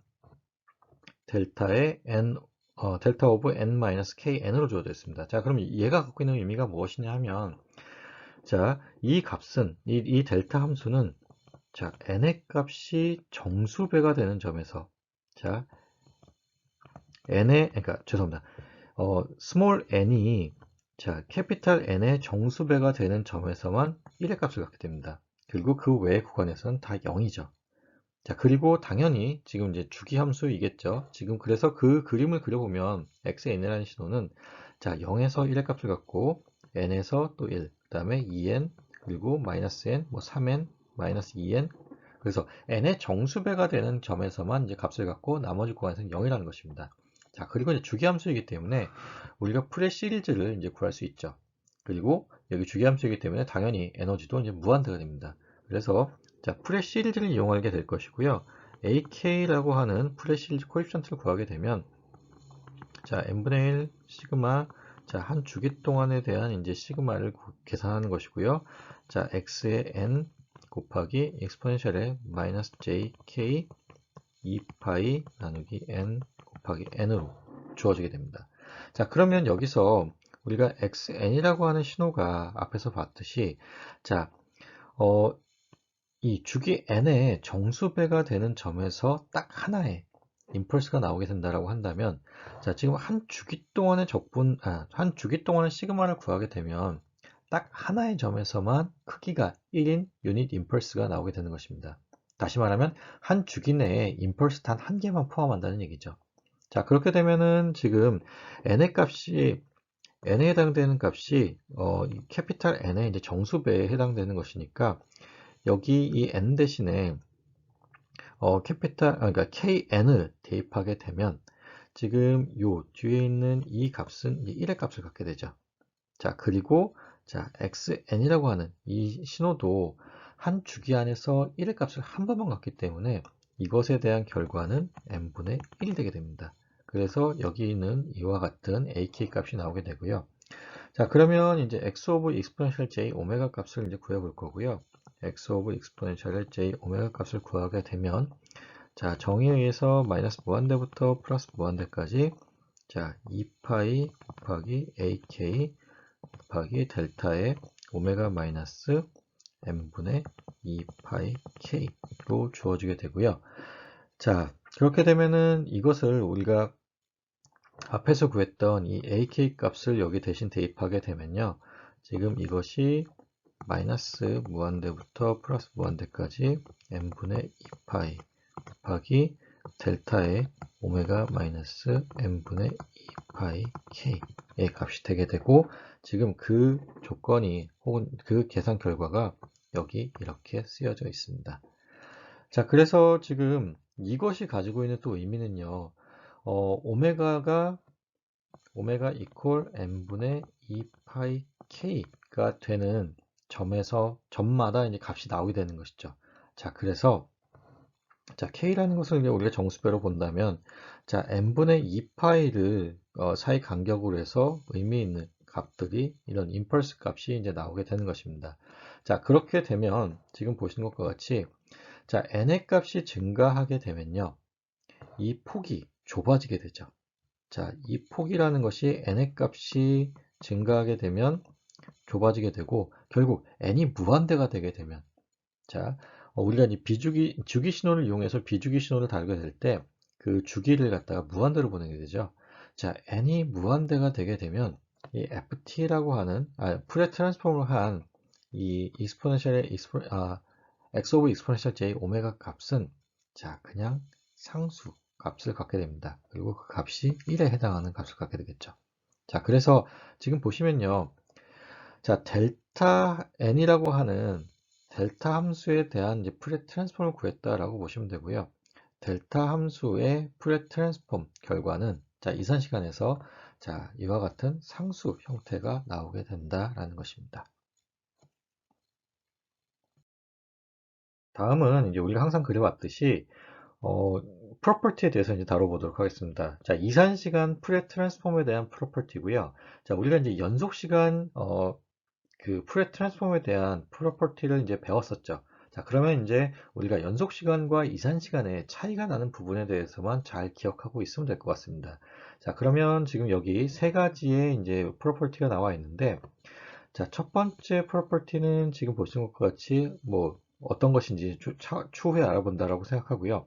델타의 델타 오브 n 마이너스 kn으로 주어져 있습니다. 자, 그럼 얘가 갖고 있는 의미가 무엇이냐 하면, 자, 이 값은, 이 델타 함수는, 자, n의 값이 정수배가 되는 점에서, 자, 그러니까, 죄송합니다. 스몰 n이, 자, 캐피탈 n의 정수배가 되는 점에서만 1의 값을 갖게 됩니다. 그리고 그 외의 구간에서는 다 0이죠. 자, 그리고 당연히 지금 이제 주기함수이겠죠. 지금 그래서 그 그림을 그려보면 xn이라는 신호는 자, 0에서 1의 값을 갖고 n에서 또 1, 그 다음에 2n, 그리고 마이너스 n, 뭐 3n, 마이너스 2n. 그래서 n의 정수배가 되는 점에서만 이제 값을 갖고 나머지 구간에서는 0이라는 것입니다. 자, 그리고 이제 주기함수이기 때문에 우리가 풀의 시리즈를 이제 구할 수 있죠. 그리고 여기 주기함수이기 때문에 당연히 에너지도 이제 무한대가 됩니다. 그래서 자, 풀의 시리즈를 이용하게 될 것이고요. ak라고 하는 풀의 시리즈 코에피션트를 구하게 되면 자, n분의 1 시그마 자, 한 주기 동안에 대한 이제 시그마를 계산하는 것이고요. 자, x의 n 곱하기 익스포넨셜의 마이너스 jk 2파이 나누기 n 곱하기 n으로 주어지게 됩니다. 자, 그러면 여기서 우리가 xn이라고 하는 신호가 앞에서 봤듯이 자, 이 주기 n의 정수배가 되는 점에서 딱 하나의 임펄스가 나오게 된다라고 한다면, 자, 지금 한 주기 동안의 한 주기 동안의 시그마를 구하게 되면 딱 하나의 점에서만 크기가 1인 유닛 임펄스가 나오게 되는 것입니다. 다시 말하면 한 주기 내에 임펄스 단 한 개만 포함한다는 얘기죠. 자, 그렇게 되면은 지금 n의 값이 n에 해당되는 값이 이 캐피탈 n의 이제 정수배에 해당되는 것이니까 여기 이 n 대신에 그러니까 kn을 대입하게 되면 지금 요 뒤에 있는 이 값은 1의 값을 갖게 되죠. 자, 그리고 자, xn이라고 하는 이 신호도 한 주기 안에서 1의 값을 한 번만 갖기 때문에 이것에 대한 결과는 n분의 1이 되게 됩니다. 그래서 여기는 이와 같은 ak 값이 나오게 되고요. 자, 그러면 이제 x 오브 익스포넨셜 j 오메가 값을 이제 구해볼 거고요. x 오브 익스포넨셜 j 오메가 값을 구하게 되면 자, 정의에 의해서 마이너스 무한대부터 플러스 무한대까지 자, 2파이 곱하기 ak 곱하기 델타의 오메가 마이너스 n분의 2파이 k로 주어지게 되고요. 자, 그렇게 되면은 이것을 우리가 앞에서 구했던 이 ak 값을 여기 대신 대입하게 되면요. 지금 이것이 마이너스 무한대부터 플러스 무한대까지 n분의 2파이 곱하기 델타의 오메가 마이너스 n분의 2파이 k의 값이 되게 되고 지금 그 조건이 혹은 그 계산 결과가 여기 이렇게 쓰여져 있습니다. 자, 그래서 지금 이것이 가지고 있는 또 의미는요. 오메가 이퀄 n분의 2파이 k가 되는 점마다 이제 값이 나오게 되는 것이죠. 자, 그래서 자, k라는 것을 우리가 정수배로 본다면 자, n분의 2파이를 사이 간격으로 해서 의미 있는 값들이 이런 임펄스 값이 이제 나오게 되는 것입니다. 자, 그렇게 되면 지금 보시는 것과 같이 자, n의 값이 증가하게 되면요. 이 폭이 좁아지게 되죠. 자, 이 폭이라는 것이 n의 값이 증가하게 되면 좁아지게 되고 결국 n이 무한대가 되게 되면 자, 우리가 이 주기 신호를 이용해서 비주기 신호를 다루게 될 때 그 주기를 갖다가 무한대로 보내게 되죠. 자, n이 무한대가 되게 되면 이 ft라고 하는 풀의 트랜스폼을 한 이 x 오브 exponential j 오메가 값은 자, 그냥 상수 값을 갖게 됩니다. 그리고 그 값이 1에 해당하는 값을 갖게 되겠죠. 자, 그래서 지금 보시면요. 자, 델타 n이라고 하는 델타 함수에 대한 이제 프레 트랜스폼을 구했다라고 보시면 되고요. 델타 함수의 프레 트랜스폼 결과는 자, 이산 시간에서 자, 이와 같은 상수 형태가 나오게 된다라는 것입니다. 다음은 이제 우리가 항상 그려왔듯이 프로퍼티에 대해서 이제 다뤄보도록 하겠습니다. 자, 이산 시간 프레 트랜스폼에 대한 프로퍼티고요. 자, 우리가 이제 연속 시간 그 프레 트랜스폼에 대한 프로퍼티를 이제 배웠었죠. 자, 그러면 이제 우리가 연속 시간과 이산 시간의 차이가 나는 부분에 대해서만 잘 기억하고 있으면 될 것 같습니다. 자, 그러면 지금 여기 세 가지의 이제 프로퍼티가 나와 있는데, 자, 첫 번째 프로퍼티는 지금 보시는 것과 같이 뭐 어떤 것인지 추후에 알아본다라고 생각하고요.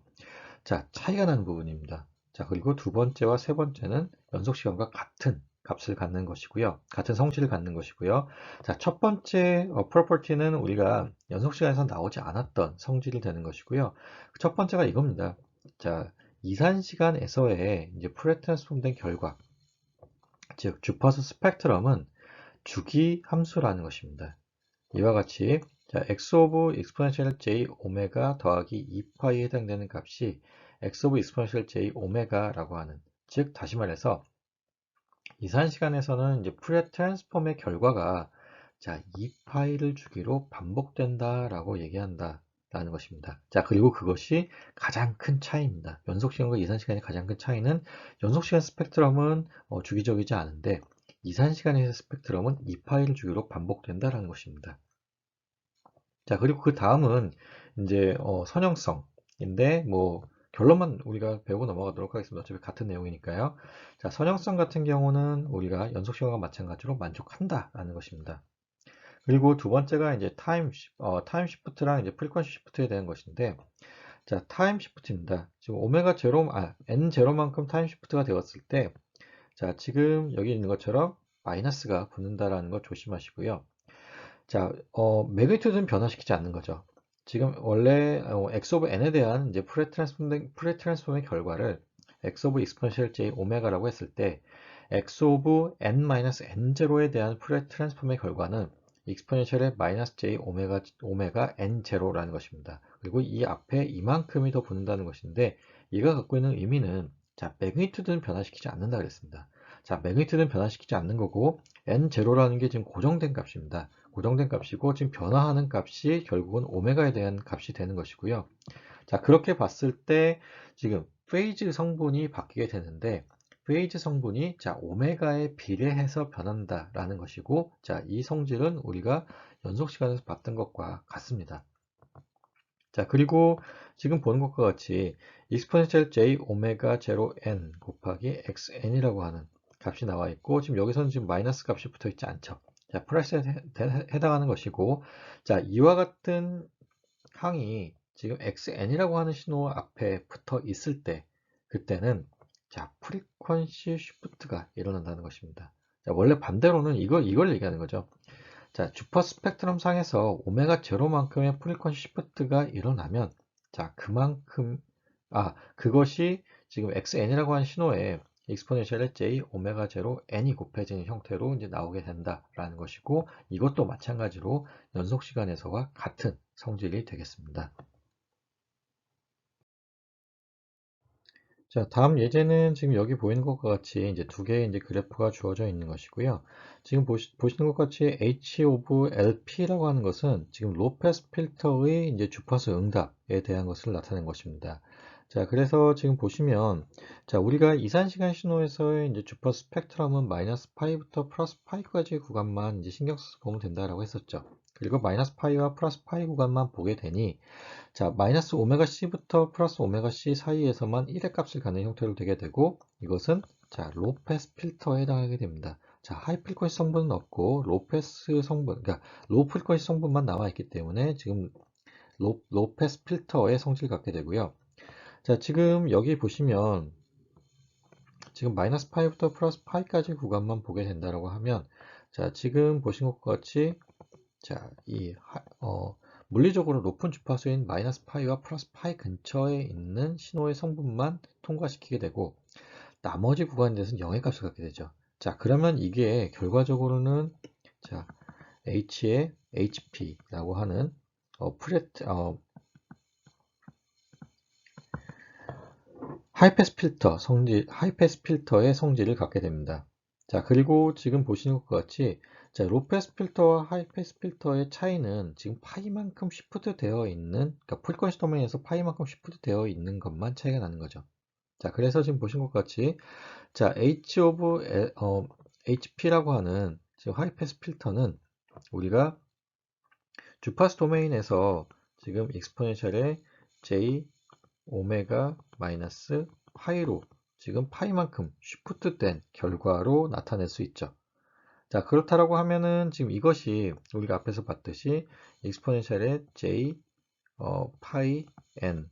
자, 차이가 나는 부분입니다. 자, 그리고 두 번째와 세 번째는 연속 시간과 같은 값을 갖는 것이고요. 같은 성질을 갖는 것이고요. 자, 첫 번째 프로퍼티는 우리가 연속 시간에서 나오지 않았던 성질이 되는 것이고요. 첫 번째가 이겁니다. 자, 이산 시간에서의 이제 프레 트랜스폼된 결과, 즉 주파수 스펙트럼은 주기 함수라는 것입니다. 이와 같이 자, x 오브 exponential j 오메가 더하기 2파이에 해당되는 값이 x 오브 exponential j 오메가라고 하는, 즉 다시 말해서 이산 시간에서는 이제 프레 트랜스폼의 결과가 자, 2파이를 주기로 반복된다라고 얘기한다라는 것입니다. 자, 그리고 그것이 가장 큰 차이입니다. 연속 시간과 이산 시간의 가장 큰 차이는 연속 시간 스펙트럼은 주기적이지 않은데 이산 시간의 스펙트럼은 2파이를 주기로 반복된다라는 것입니다. 자, 그리고 그 다음은 이제 선형성인데 뭐 결론만 우리가 배우고 넘어가도록 하겠습니다. 어차피 같은 내용이니까요. 자, 선형성 같은 경우는 우리가 연속 시간과 마찬가지로 만족한다라는 것입니다. 그리고 두 번째가 이제 타임 시프트랑 이제 프리퀀시 시프트에 대한 것인데, 자, 타임 시프트입니다. 지금 오메가 제로, n 제로만큼 타임 시프트가 되었을 때, 자, 지금 여기 있는 것처럼 마이너스가 붙는다라는 거 조심하시고요. 자, 매그니튜드는 변화시키지 않는 거죠. 지금 원래 x 오브 n에 대한 이제 프레 트랜스폼의 결과를 x 오브 익스포넨셜 j 오메가라고 했을 때 x 오브 n 마이너스 n 제로에 대한 프레 트랜스폼의 결과는 익스포넨셜의 마이너스 j 오메가 n 제로라는 것입니다. 그리고 이 앞에 이만큼이 더 붙는다는 것인데 이가 갖고 있는 의미는 자, 매그니튜드는 변화시키지 않는다 그랬습니다. 자, 매그니튜드는 변화시키지 않는 거고 n 제로라는 게 지금 고정된 값입니다. 고정된 값이고 지금 변화하는 값이 결국은 오메가에 대한 값이 되는 것이고요. 자, 그렇게 봤을 때 지금 페이즈 성분이 바뀌게 되는데 페이즈 성분이 자, 오메가에 비례해서 변한다라는 것이고 자, 이 성질은 우리가 연속 시간에서 봤던 것과 같습니다. 자, 그리고 지금 보는 것과 같이 exponential j 오메가 제로 n 곱하기 xn이라고 하는 값이 나와 있고 지금 여기서는 지금 마이너스 값이 붙어 있지 않죠. 자, 플러스에 해당하는 것이고 자, 이와 같은 항이 지금 xn이라고 하는 신호 앞에 붙어 있을 때 그때는 자, 프리퀀시 시프트가 일어난다는 것입니다. 자, 원래 반대로는 이걸 얘기하는 거죠. 자, 주파 스펙트럼 상에서 오메가 제로만큼의 프리퀀시 시프트가 일어나면 자, 그것이 지금 xn이라고 하는 신호에 익스포넨셜의 j 오메가 제로 n이 곱해지는 형태로 이제 나오게 된다라는 것이고 이것도 마찬가지로 연속 시간에서와 같은 성질이 되겠습니다. 자, 다음 예제는 지금 여기 보이는 것과 같이 이제 두 개의 이제 그래프가 주어져 있는 것이고요. 지금 보시는 것 같이 H 오브 LP라고 하는 것은 지금 로페스 필터의 이제 주파수 응답에 대한 것을 나타낸 것입니다. 자, 그래서 지금 보시면, 자, 우리가 이산 시간 신호에서의 이제 주파수 스펙트럼은 마이너스 파이부터 플러스 파이까지 구간만 이제 신경 써서 보면 된다라고 했었죠. 그리고 마이너스 파이와 플러스 파이 구간만 보게 되니, 자, 마이너스 오메가 C부터 플러스 오메가 C 사이에서만 1의 값을 갖는 형태로 되게 되고 이것은 자, 로패스 필터에 해당하게 됩니다. 자, 하이 프리퀀시 성분은 없고 로패스 성분, 그러니까 로우 프리퀀시 성분만 나와 있기 때문에 지금 로패스 필터의 성질을 갖게 되고요. 자, 지금 여기 보시면 지금 마이너스 파이부터 플러스 파이까지 구간만 보게 된다라고 하면 자, 지금 보신 것과 같이 자, 물리적으로 높은 주파수인 마이너스 파이와 플러스 파이 근처에 있는 신호의 성분만 통과시키게 되고 나머지 구간에 대해서는 0의 값을 갖게 되죠. 자, 그러면 이게 결과적으로는 자, H의 HP라고 하는 하이패스 필터의 성질을 갖게 됩니다. 자, 그리고 지금 보시는 것과 같이 자, 로패스 필터와 하이패스 필터의 차이는 지금 파이만큼 시프트 되어 있는, 그러니까 프리퀀시 도메인에서 파이만큼 시프트 되어 있는 것만 차이가 나는 거죠. 자, 그래서 지금 보신 것과 같이 자, HP라고 하는 지금 하이패스 필터는 우리가 주파수 도메인에서 지금 익스포넨셜의 J 오메가 마이너스 파이로 지금 파이만큼 쉬프트 된 결과로 나타낼 수 있죠. 자, 그렇다라고 하면은 지금 이것이 우리가 앞에서 봤듯이 익스포넨셜의 J 파이 n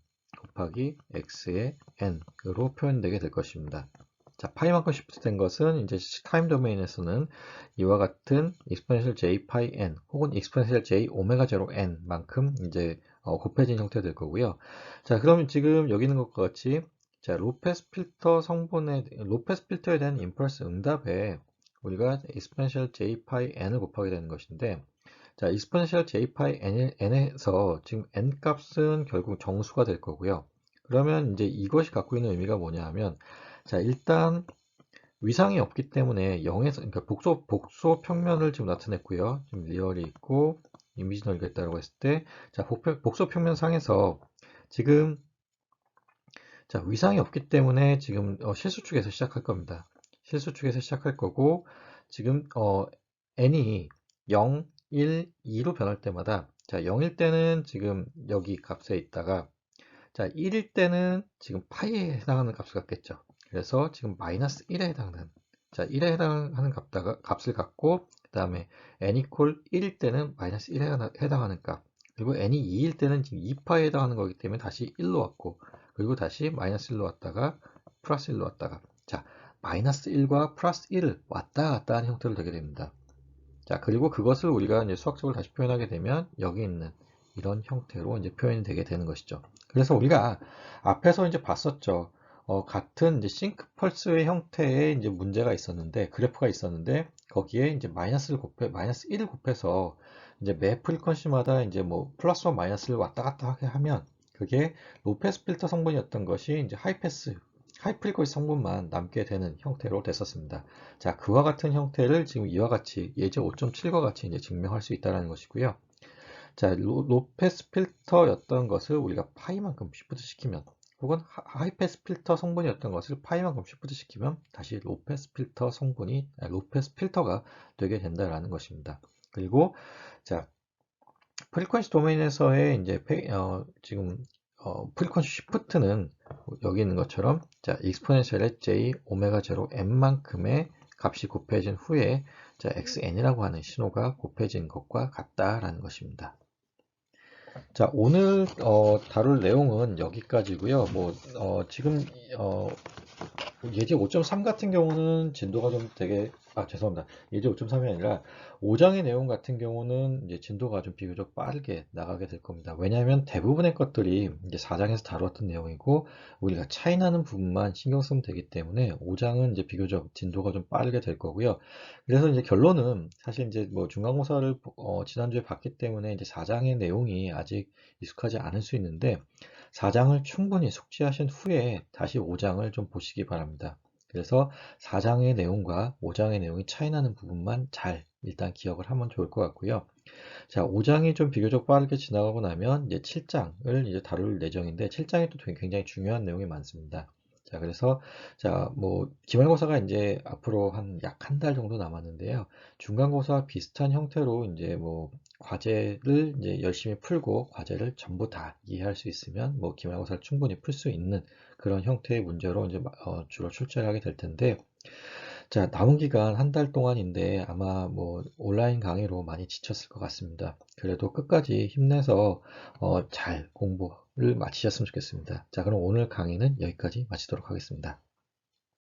곱하기 x의 n으로 표현되게 될 것입니다. 자, 파이만큼 시프트 된 것은 이제 타임 도메인에서는 이와 같은 익스포넨셜 j 파이 n 혹은 익스포넨셜 j 오메가 제로 n만큼 이제 곱해진 형태가 될 거고요. 자, 그러면 지금 여기 있는 것과 같이 자, 로패스 필터에 대한 임펄스 응답에 우리가 익스포넨셜 j 파이 n을 곱하게 되는 것인데 자, 익스포넨셜 j 파이 n에서 지금 n 값은 결국 정수가 될 거고요. 그러면 이제 이것이 갖고 있는 의미가 뭐냐 하면 자, 일단 위상이 없기 때문에 0에서 그러니까 복소 평면을 지금 나타냈고요. 지금 리얼이 있고 이미지 넓이가 있다고 했을 때 자, 복소 평면 상에서 지금 자, 위상이 없기 때문에 지금 실수축에서 시작할 겁니다. 실수축에서 시작할 거고 지금 n이 0, 1, 2로 변할 때마다 자, 0일 때는 지금 여기 값에 있다가 자, 1일 때는 지금 파이에 해당하는 값을 갖겠죠. 그래서 지금 마이너스 1에 해당하는 자, 1에 해당하는 값을 갖고 그 다음에 n 이퀄 1일 때는 마이너스 1에 해당하는 값 그리고 n이 2일 때는 지금 2파이에 해당하는 거기 때문에 다시 1로 왔고 그리고 다시 마이너스 1로 왔다가 플러스 1로 왔다가 자, 마이너스 1과 플러스 1을 왔다 갔다 하는 형태로 되게 됩니다. 자, 그리고 그것을 우리가 이제 수학적으로 다시 표현하게 되면 여기 있는 이런 형태로 이제 표현이 되게 되는 것이죠. 그래서 우리가 앞에서 이제 봤었죠. 같은 이제 싱크 펄스의 형태의 이제 문제가 있었는데, 그래프가 있었는데, 거기에 이제 마이너스 1을 곱해서 이제 매 프리퀀시마다 이제 뭐 플러스와 마이너스를 왔다 갔다 하게 하면 그게 로패스 필터 성분이었던 것이 이제 하이프리퀀시 성분만 남게 되는 형태로 됐었습니다. 자, 그와 같은 형태를 지금 이와 같이 예제 5.7과 같이 이제 증명할 수 있다는 것이고요. 자, 로패스 필터였던 것을 우리가 파이만큼 시프트 시키면 혹은 하이패스 필터 성분이었던 것을 파이만큼 시프트 시키면 다시 로패스 필터가 되게 된다라는 것입니다. 그리고 자, 프리퀀시 도메인에서의 이제 지금 프리퀀시 시프트는 여기 있는 것처럼 자, 익스포넨셜의 j 오메가 제로 n만큼의 값이 곱해진 후에 자, xn이라고 하는 신호가 곱해진 것과 같다라는 것입니다. 자, 오늘 다룰 내용은 여기까지고요. 뭐 지금 예제 5.3 같은 경우는 진도가 좀 되게 죄송합니다. 예제 5.3이 아니라 5장의 내용 같은 경우는 이제 진도가 좀 비교적 빠르게 나가게 될 겁니다. 왜냐하면 대부분의 것들이 이제 4장에서 다루었던 내용이고 우리가 차이 나는 부분만 신경 쓰면 되기 때문에 5장은 이제 비교적 진도가 좀 빠르게 될 거고요. 그래서 이제 결론은 사실 이제 뭐 중간고사를 지난주에 봤기 때문에 이제 4장의 내용이 아직 익숙하지 않을 수 있는데 4장을 충분히 숙지하신 후에 다시 5장을 좀 보시기 바랍니다. 그래서 4장의 내용과 5장의 내용이 차이 나는 부분만 잘 일단 기억을 하면 좋을 것 같고요. 자, 5장이 좀 비교적 빠르게 지나가고 나면 이제 7장을 이제 다룰 예정인데 7장이 또 굉장히 중요한 내용이 많습니다. 자, 그래서 자, 뭐 기말고사가 이제 앞으로 약 한 달 정도 남았는데요. 중간고사와 비슷한 형태로 이제 뭐 과제를 이제 열심히 풀고 과제를 전부 다 이해할 수 있으면 뭐 기말고사를 충분히 풀 수 있는 그런 형태의 문제로 이제 주로 출제를 하게 될 텐데 자, 남은 기간 한 달 동안인데 아마 뭐 온라인 강의로 많이 지쳤을 것 같습니다. 그래도 끝까지 힘내서 잘 공부를 마치셨으면 좋겠습니다. 자, 그럼 오늘 강의는 여기까지 마치도록 하겠습니다.